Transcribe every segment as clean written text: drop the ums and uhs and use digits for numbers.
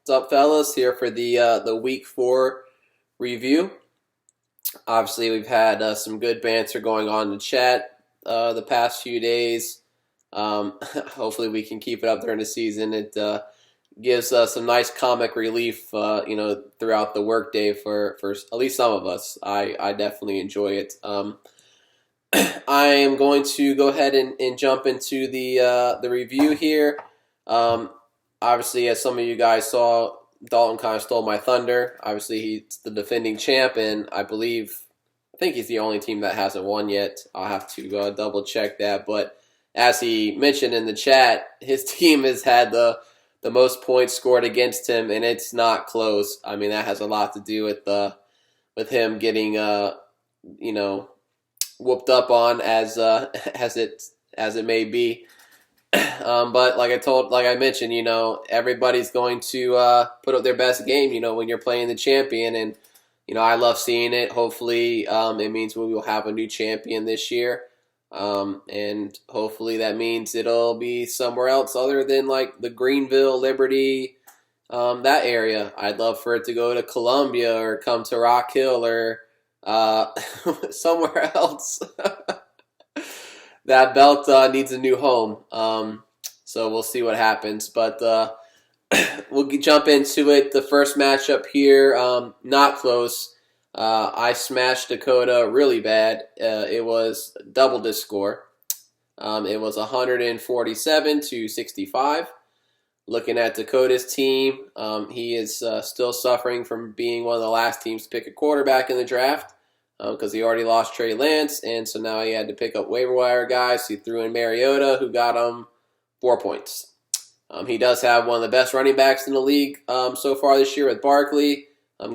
What's up, fellas? Here for the week 4 review. Obviously, we've had some good banter going on in the chat the past few days. Hopefully, we can keep it up during the season. It gives some nice comic relief, throughout the workday for at least some of us. I definitely enjoy it. I am going to go ahead and jump into the review here. Obviously, as some of you guys saw, Dalton kind of stole my thunder. Obviously, he's the defending champ, and I think he's the only team that hasn't won yet. I'll have to double check that. But as he mentioned in the chat, his team has had the most points scored against him, and it's not close. I mean, that has a lot to do with him getting whooped up on as it may be. But like I mentioned, everybody's going to put up their best game, when you're playing the champion, and I love seeing it. Hopefully, it means we will have a new champion this year, and hopefully that means it'll be somewhere else other than like the Greenville, Liberty, that area. I'd love for it to go to Columbia or come to Rock Hill or somewhere else. That belt needs a new home, so we'll see what happens. But we'll jump into it. The first matchup here, not close. I smashed Dakota really bad. It was double disc score. It was 147-65. Looking at Dakota's team, he is still suffering from being one of the last teams to pick a quarterback in the draft. Because he already lost Trey Lance, and so now he had to pick up waiver wire guys. He threw in Mariota, who got him 4 points. He does have one of the best running backs in the league so far this year with Barkley.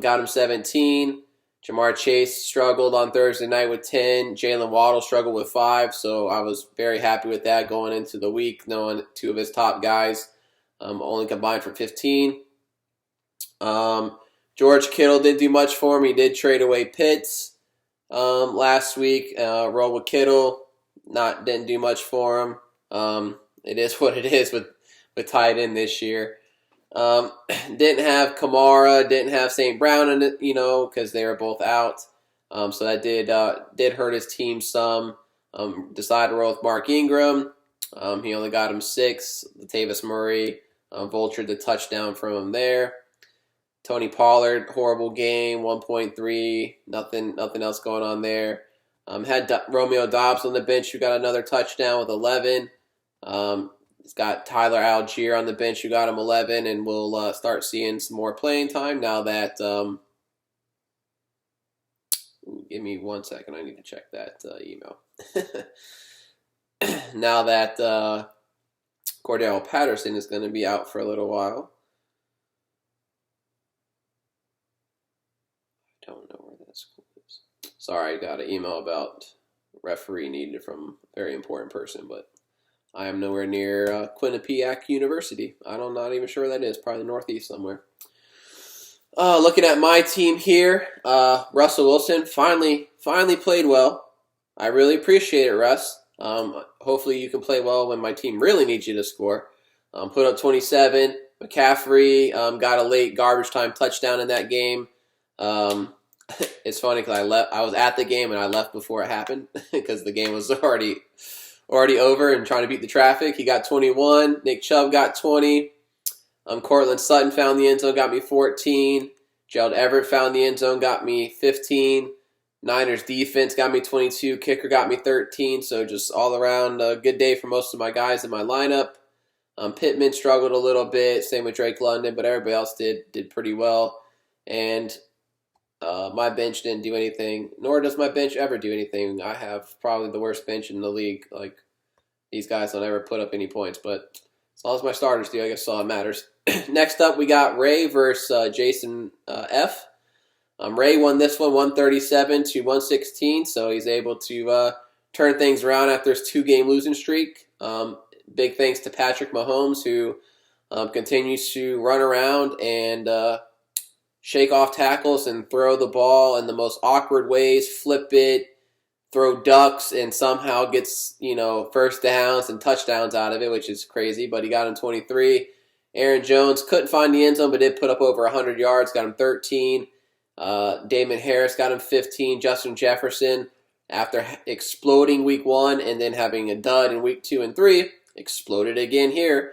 Got him 17. Jamar Chase struggled on Thursday night with 10. Jalen Waddle struggled with 5, so I was very happy with that going into the week, knowing 2 of his top guys only combined for 15. George Kittle didn't do much for him. He did trade away Pitts last week. Rolled with Kittle, didn't do much for him. It is what it is with tight end this year. Didn't have Kamara, didn't have St. Brown in it, because they were both out. So that did hurt his team some. Decided to roll with Mark Ingram. He only got him 6. Latavius Murray vultured the touchdown from him there. Tony Pollard, horrible game, 1.3, nothing else going on there. Had Romeo Doubs on the bench, who got another touchdown with 11. He's got Tyler Algier on the bench, who got him 11, and we'll start seeing some more playing time now that. Give me 1 second, I need to check that email. Now that Cordell Patterson is going to be out for a little while. Don't know where that school is. Sorry, I got an email about referee needed from a very important person, but I am nowhere near Quinnipiac University. I'm not even sure where that is. Probably the Northeast somewhere. Looking at my team here, Russell Wilson finally played well. I really appreciate it, Russ. Hopefully you can play well when my team really needs you to score. Put up 27. McCaffrey got a late garbage time touchdown in that game. It's funny because I was at the game and I left before it happened because the game was already over and trying to beat the traffic. He got 21. Nick Chubb got 20. Cortland Sutton found the end zone, got me 14. Gerald Everett found the end zone, got me 15. Niners defense got me 22. Kicker got me 13. So just all around a good day for most of my guys in my lineup. Pittman struggled a little bit. Same with Drake London, but everybody else did pretty well. And my bench didn't do anything, nor does my bench ever do anything. I have probably the worst bench in the league. Like, these guys don't ever put up any points, but as long as my starters do, I guess all that matters. Next up, we got Ray versus Jason F. Ray won this one 137-116, so he's able to turn things around after his 2-game losing streak. Big thanks to Patrick Mahomes, who continues to run around and shake off tackles and throw the ball in the most awkward ways, flip it, throw ducks, and somehow gets, first downs and touchdowns out of it, which is crazy. But he got him 23. Aaron Jones couldn't find the end zone, but did put up over 100 yards, got him 13. Damon Harris got him 15. Justin Jefferson, after exploding week 1 and then having a dud in week 2 and 3, exploded again here,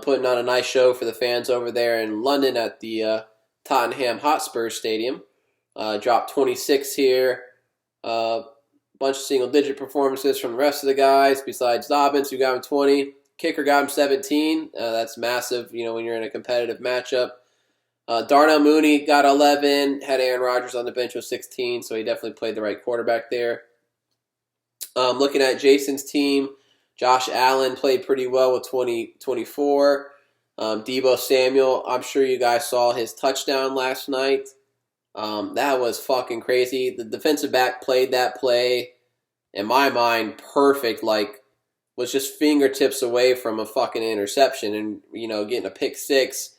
putting on a nice show for the fans over there in London at the Tottenham Hotspur Stadium. Dropped 26 here. Bunch of single-digit performances from the rest of the guys besides Dobbins, who got him 20. Kicker got him 17. That's massive, when you're in a competitive matchup. Darnell Mooney got 11. Had Aaron Rodgers on the bench with 16, so he definitely played the right quarterback there. Looking at Jason's team, Josh Allen played pretty well with 24. Deebo Samuel, I'm sure you guys saw his touchdown last night. That was fucking crazy. The defensive back played that play, in my mind, perfect. Was just fingertips away from a fucking interception and, getting a pick 6.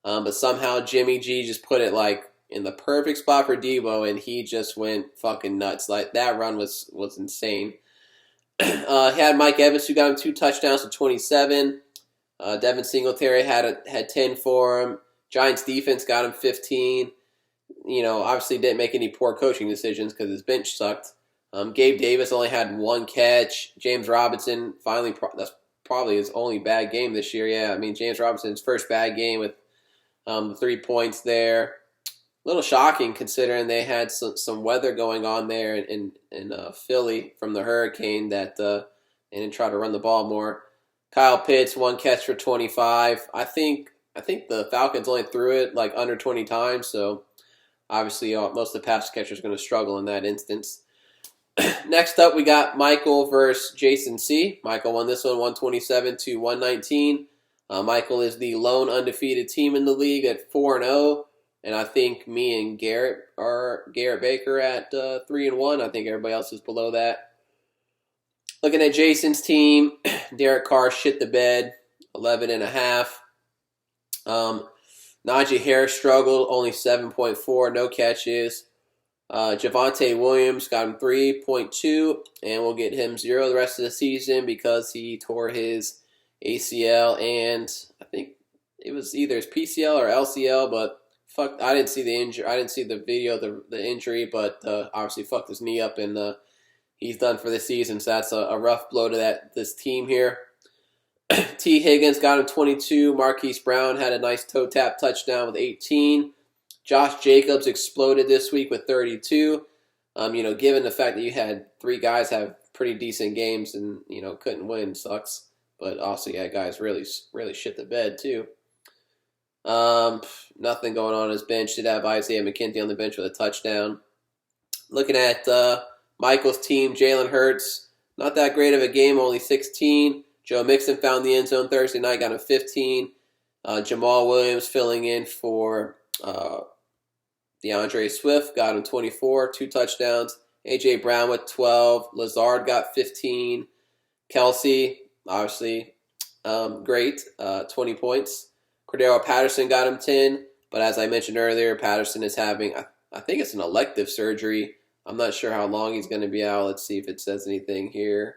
But somehow Jimmy G just put it in the perfect spot for Deebo, and he just went fucking nuts. That run was insane. He had Mike Evans, who got him 2 touchdowns to 27. Devin Singletary had 10 for him. Giants defense got him 15. Obviously didn't make any poor coaching decisions because his bench sucked. Gabe Davis only had 1 catch. James Robinson finally, that's probably his only bad game this year. Yeah, James Robinson's first bad game with the 3 points there. A little shocking considering they had some weather going on there in Philly from the hurricane that they didn't try to run the ball more. Kyle Pitts, 1 catch for 25. I think the Falcons only threw it under 20 times, so obviously most of the pass catchers are going to struggle in that instance. Next up, we got Michael versus Jason C. Michael won this one 127 to 119. Michael is the lone undefeated team in the league at 4-0, and I think me and Garrett Baker at 3-1. I think everybody else is below that. Looking at Jason's team, Derek Carr shit the bed, 11.5. Najee Harris struggled, only 7.4, no catches. Javonte Williams got him 3.2, and we'll get him 0 the rest of the season because he tore his ACL, and I think it was either his PCL or LCL, but fuck, I didn't see the injury. I didn't see the video of the injury, but obviously fucked his knee up, and he's done for the season. So that's a rough blow to this team here. T. Higgins got him 22. Marquise Brown had a nice toe tap touchdown with 18. Josh Jacobs exploded this week with 32. Given the fact that you had 3 guys have pretty decent games and couldn't win, sucks. But also, yeah, guys really shit the bed too. Nothing going on his bench. Did have Isaiah McKenzie on the bench with a touchdown. Looking at Michael's team, Jalen Hurts, not that great of a game, only 16. Joe Mixon found the end zone Thursday night, got him 15. Jamal Williams filling in for DeAndre Swift, got him 24, 2 touchdowns. A.J. Brown with 12. Lazard got 15. Kelsey, obviously, great, 20 points. Cordero Patterson got him 10, but as I mentioned earlier, Patterson is having, I think it's an elective surgery. I'm not sure how long he's going to be out. Let's see if it says anything here.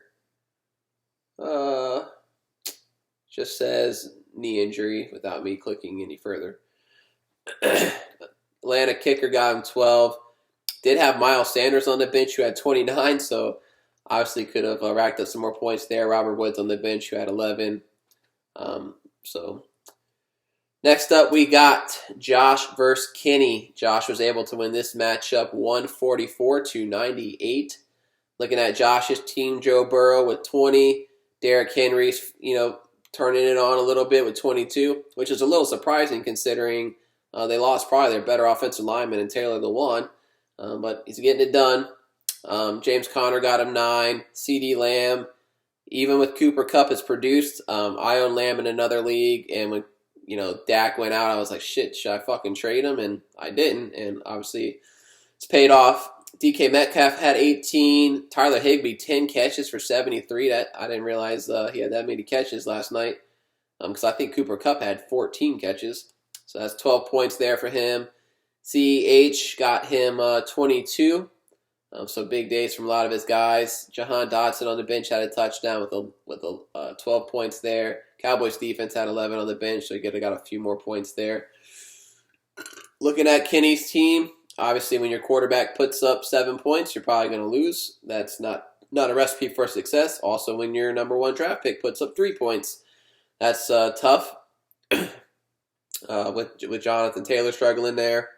Just says knee injury without me clicking any further. Atlanta kicker got him 12. Did have Miles Sanders on the bench who had 29, so obviously could have racked up some more points there. Robert Woods on the bench who had 11. So next up we got Josh versus Kenny. Josh was able to win this matchup 144 to 98. Looking at Josh's team, Joe Burrow with 20. Derrick Henry's, turning it on a little bit with 22, which is a little surprising considering they lost probably their better offensive lineman and Taylor Lewan. But he's getting it done. James Conner got him 9. CeeDee Lamb, even with Cooper Kupp, has produced. I own Lamb in another league, and when Dak went out, I was like, shit, should I fucking trade him? And I didn't, and obviously it's paid off. DK Metcalf had 18. Tyler Higbee, 10 catches for 73. That I didn't realize he had that many catches last night because I think Cooper Kupp had 14 catches. So that's 12 points there for him. CEH got him 22. So big days from a lot of his guys. Jahan Dotson on the bench had a touchdown with 12 points there. Cowboys defense had 11 on the bench, so you got a few more points there. Looking at Kenny's team, obviously when your quarterback puts up 7 points, you're probably going to lose. That's not a recipe for success. Also, when your number 1 draft pick puts up 3 points, that's tough. With Jonathan Taylor struggling there.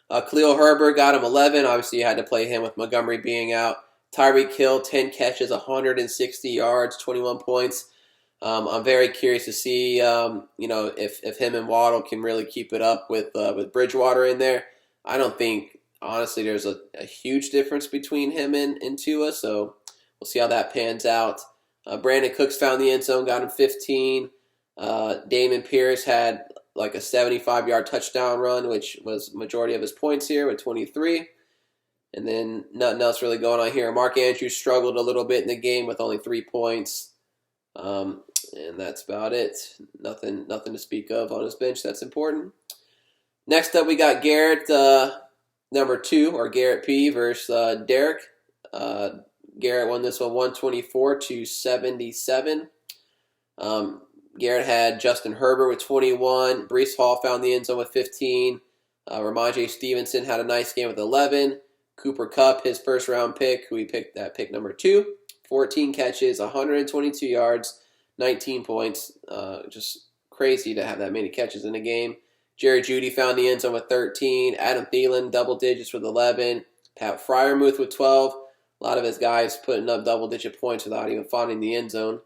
Khalil Herbert got him 11. Obviously, you had to play him with Montgomery being out. Tyreek Hill, 10 catches, 160 yards, 21 points. I'm very curious to see, if him and Waddle can really keep it up with Bridgewater in there. I don't think, honestly, there's a huge difference between him and Tua, so we'll see how that pans out. Brandon Cooks found the end zone, got him 15. Damon Pierce had like a 75-yard touchdown run, which was majority of his points here with 23. And then nothing else really going on here. Mark Andrews struggled a little bit in the game with only 3 points. And that's about it. Nothing to speak of on his bench that's important. Next up, we got Garrett, number 2, or Garrett P. versus Derek. Garrett won this one 124-77. Garrett had Justin Herbert with 21. Breece Hall found the end zone with 15. Ramondre Stevenson had a nice game with 11. Cooper Kupp, his first-round pick, who he picked at pick number 2. 14 catches, 122 yards, 19 points. Just crazy to have that many catches in a game. Jerry Jeudy found the end zone with 13. Adam Thielen, double digits with 11. Pat Freiermuth with 12. A lot of his guys putting up double-digit points without even finding the end zone.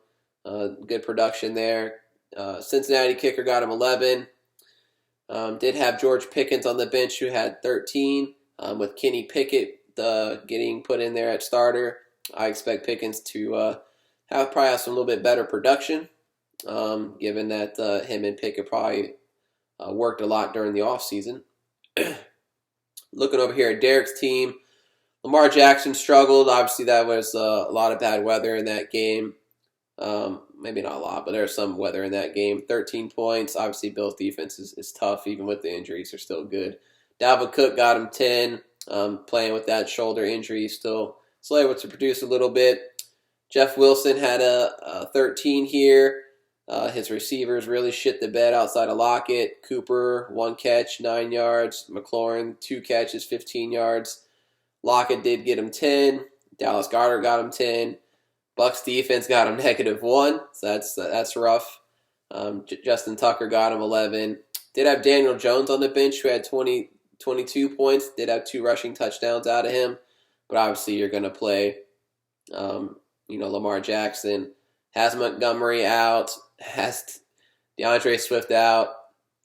Good production there. Cincinnati kicker got him 11. Did have George Pickens on the bench, who had 13. With Kenny Pickett getting put in there at starter, I expect Pickens to probably have some little bit better production, given that him and Pickett probably worked a lot during the offseason. Looking over here at Derek's team, Lamar Jackson struggled. Obviously, that was a lot of bad weather in that game. Maybe not a lot, but there's some weather in that game. 13 points. Obviously, Bill's defense is tough. Even with the injuries, they're still good. Dalvin Cook got him 10. Playing with that shoulder injury, still able to produce a little bit. Jeff Wilson had a 13 here. His receivers really shit the bed outside of Lockett. Cooper, 1 catch, 9 yards. McLaurin, 2 catches, 15 yards. Lockett did get him 10. Dallas Goedert got him 10. Bucks defense got him -1, so that's rough. Justin Tucker got him 11. Did have Daniel Jones on the bench, who had 22 points. Did have 2 rushing touchdowns out of him. But obviously you're going to play, Lamar Jackson. Has Montgomery out. Has DeAndre Swift out.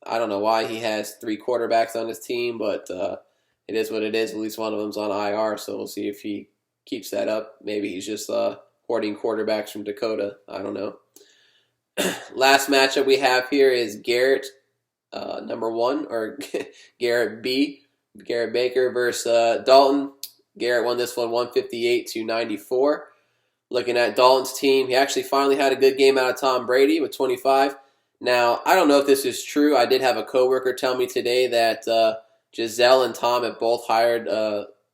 I don't know why he has 3 quarterbacks on his team, but it is what it is. At least one of them's on IR, so we'll see if he keeps that up. Maybe he's just hoarding quarterbacks from Dakota. I don't know. Last matchup we have here is Garrett, number 1, or Garrett B. Garrett Baker versus Dalton. Garrett won this one 158-94. Looking at Dalton's team, he actually finally had a good game out of Tom Brady with 25. Now, I don't know if this is true. I did have a coworker tell me today that Giselle and Tom have both hired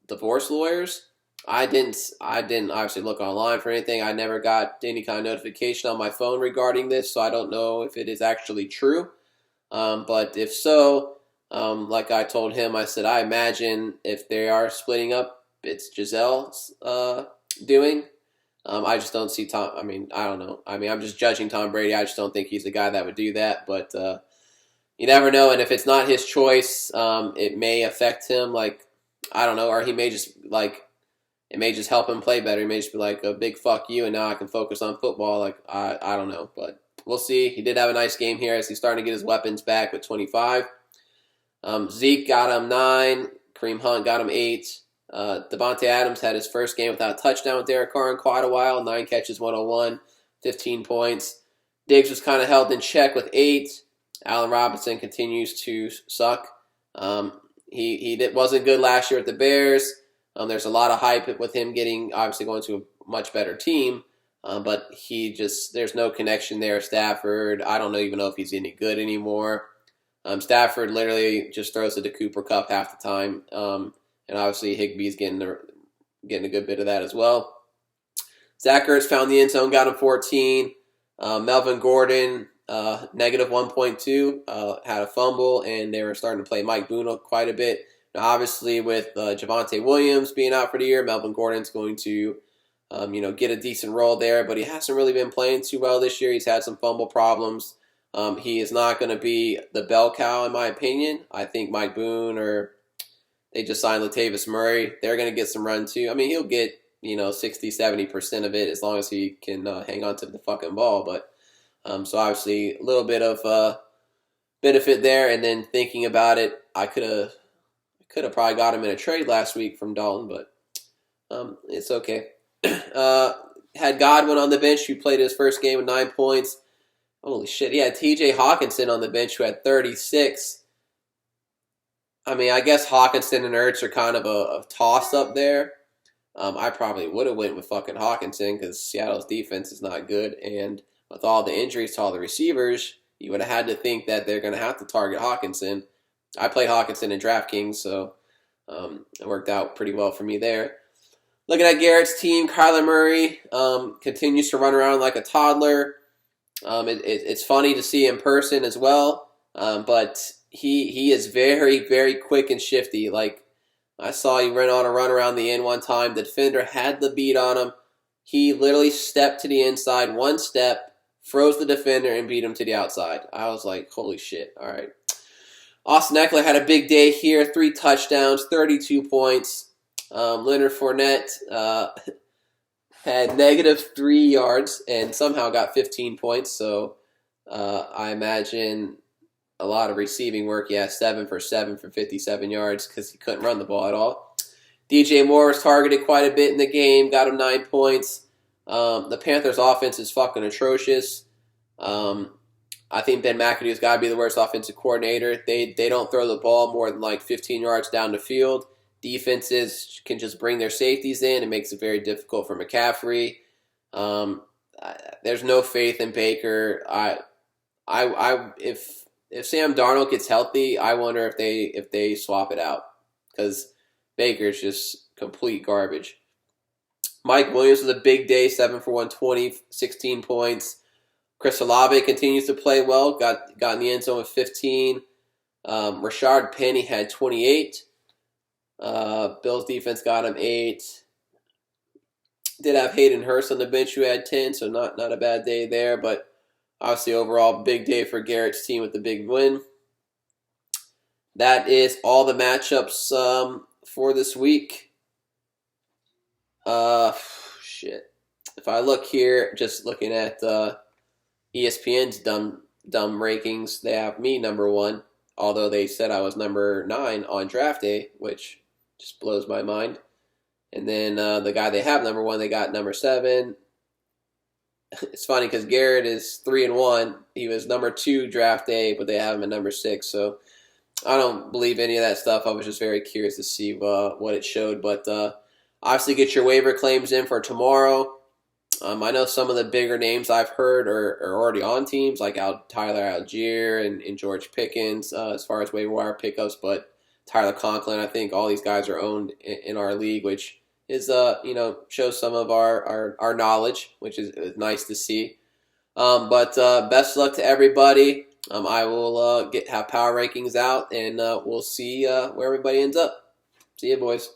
divorce lawyers. I didn't obviously look online for anything. I never got any kind of notification on my phone regarding this, so I don't know if it is actually true. But if so, like I told him, I said, I imagine if they are splitting up, it's Giselle's doing. I just don't see Tom. I mean, I don't know. I mean, I'm just judging Tom Brady. I just don't think he's the guy that would do that. But you never know. And if it's not his choice, it may affect him. Like, I don't know. Or he may just, like, it may just help him play better. He may just be like, a big fuck you, and now I can focus on football. Like, I don't know. But we'll see. He did have a nice game here as he's starting to get his weapons back with 25. Zeke got him 9. Kareem Hunt got him 8. Devontae Adams had his first game without a touchdown with Derek Carr in quite a while. 9 catches, 101, 15 points. Diggs was kind of held in check with 8. Allen Robinson continues to suck. He wasn't good last year at the Bears. There's a lot of hype with him obviously going to a much better team. But there's no connection there. Stafford, I don't even know if he's any good anymore. Stafford literally just throws it to Cooper Kupp half the time. And obviously Higbee's getting the getting a good bit of that as well. Zach Ertz found the end zone, got him 14. Melvin Gordon, negative 1.2, had a fumble, and they were starting to play Mike Boone quite a bit. Now, obviously, with Javonte Williams being out for the year, Melvin Gordon's going to, get a decent role there, but he hasn't really been playing too well this year. He's had some fumble problems. He is not going to be the bell cow, in my opinion. I think Mike Boone, or they just signed Latavius Murray, they're going to get some run too. I mean, he'll get 60, 70% of it as long as he can hang on to the fucking ball. But so obviously a little bit of benefit there. And then thinking about it, I could have probably got him in a trade last week from Dalton, but it's okay. Had Godwin on the bench, who played his first game with 9 points. Holy shit. He had TJ Hawkinson on the bench, who had 36. I mean, I guess Hawkinson and Ertz are kind of a toss-up there. I probably would have went with fucking Hawkinson because Seattle's defense is not good. And with all the injuries to all the receivers, you would have had to think that they're going to have to target Hawkinson. I played Hawkinson in DraftKings, so it worked out pretty well for me there. Looking at Garrett's team, Kyler Murray continues to run around like a toddler. It's funny to see in person as well, but he is very, very quick and shifty. Like, I saw he ran on a run around the end one time. The defender had the beat on him. He literally stepped to the inside, one step, froze the defender, and beat him to the outside. I was like, holy shit. All right. Austin Eckler had a big day here. 3 touchdowns, 32 points. Leonard Fournette had negative 3 yards and somehow got 15 points. So I imagine a lot of receiving work. Yeah, 7 for 7 for 57 yards because he couldn't run the ball at all. DJ Moore was targeted quite a bit in the game, got him 9 points. The Panthers' offense is fucking atrocious. I think Ben McAdoo's got to be the worst offensive coordinator. They don't throw the ball more than like 15 yards down the field. Defenses can just bring their safeties in. It makes it very difficult for McCaffrey. There's no faith in Baker. If Sam Darnold gets healthy, I wonder if they swap it out because Baker's just complete garbage. Mike Williams was a big day, 7 for 120, 16 points. Chris Olave continues to play well, got in the end zone with 15. Rashard Penny had 28. Bills defense got him 8. Did have Hayden Hurst on the bench who had 10, so not a bad day there, but obviously, overall, big day for Garrett's team with the big win. That is all the matchups for this week. Shit. If I look here, just looking at ESPN's dumb rankings, they have me number 1, although they said I was number 9 on draft day, which just blows my mind. And then the guy they have number 1, they got number 7. It's funny because Garrett is 3-1. He was number 2 draft day, but they have him at number 6. So I don't believe any of that stuff. I was just very curious to see what it showed. But obviously, get your waiver claims in for tomorrow. I know some of the bigger names I've heard are already on teams, like Tyler Algier and George Pickens as far as waiver wire pickups. But Tyler Conklin, I think all these guys are owned in our league, which is shows some of our knowledge, which is nice to see. But best luck to everybody. I will have power rankings out, and we'll see where everybody ends up. See you, boys.